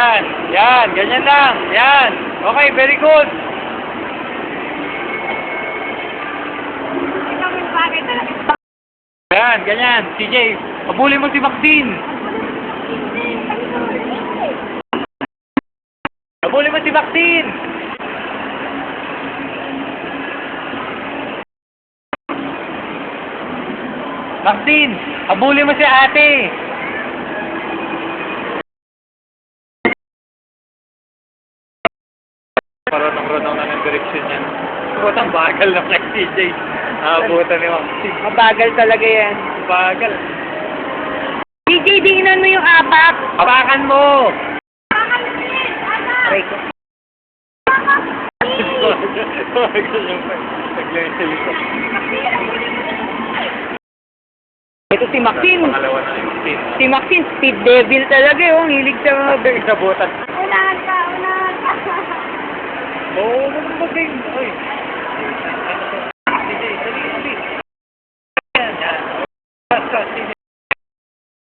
Yan. Yan. Ganyan lang. Yan. Okay, very good. Yan, ganyan. CJ, habulin mo si Maxine. Habulin mo si Maxine. Maxine, habulin mo si ate. Parang na ng direksyon niya. Butang bagal na kay CJ. Buta ni Maxine. Mabagal talaga yan. Bagal. CJ, diinan mo yung apak. Hawakan mo. Aray ko. Ito si Maxine. Pangalawa na yung Maxine. Si Maxine, speed devil talaga yung hilig sa mga Nabutan. Unahan ka, unahan ka. Oo, magpapagay. Oy. CJ, dali.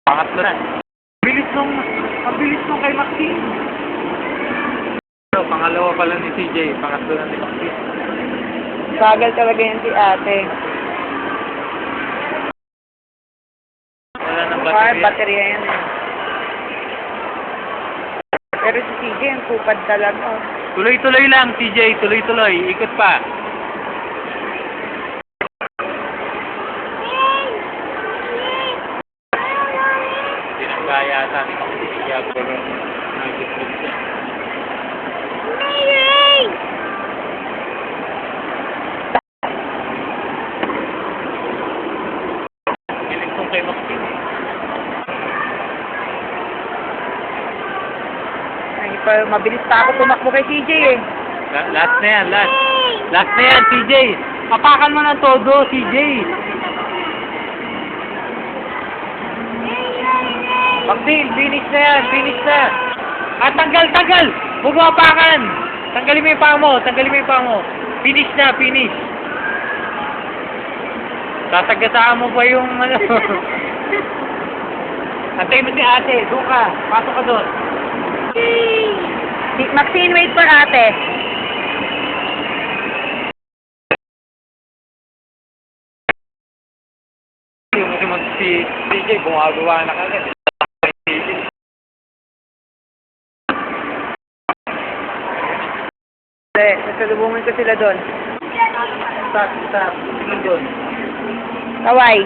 Pangatlo na. Ang bilis nung kay Maxine. Pangalawa pala ni CJ, pangatlo na ni Maxine. bagal talaga yan si ate. Wala ng Battery. baterya. Baterya yan eh. Pero si CJ, ang kupad talaga. Oh. Tuloy-tuloy lang, CJ. Tuloy-tuloy. Ikot pa. Tinanggaya yata ni Maxine. Kaya puro nag-ikot siya. Piling kong kay Maxine. Ay, mabilis pa ako tumakbo kay CJ eh. Last na yan, last. Last na yan, CJ. Apakan mo ng todo, CJ. Maxine, finish na yan, finish na. Ah, tanggal. Huwag mo apakan. Tanggalin mo yung paa mo, Finish na, finish. Tatagasaan mo pa yung ano. Antay mo si ate, doon ka. Pasok ka doon. Maxine, wait for ate. Yung naman si CJ, bumagawa na kagad. Sasalubungin ko sila doon. Stop. Sino doon? Kaway.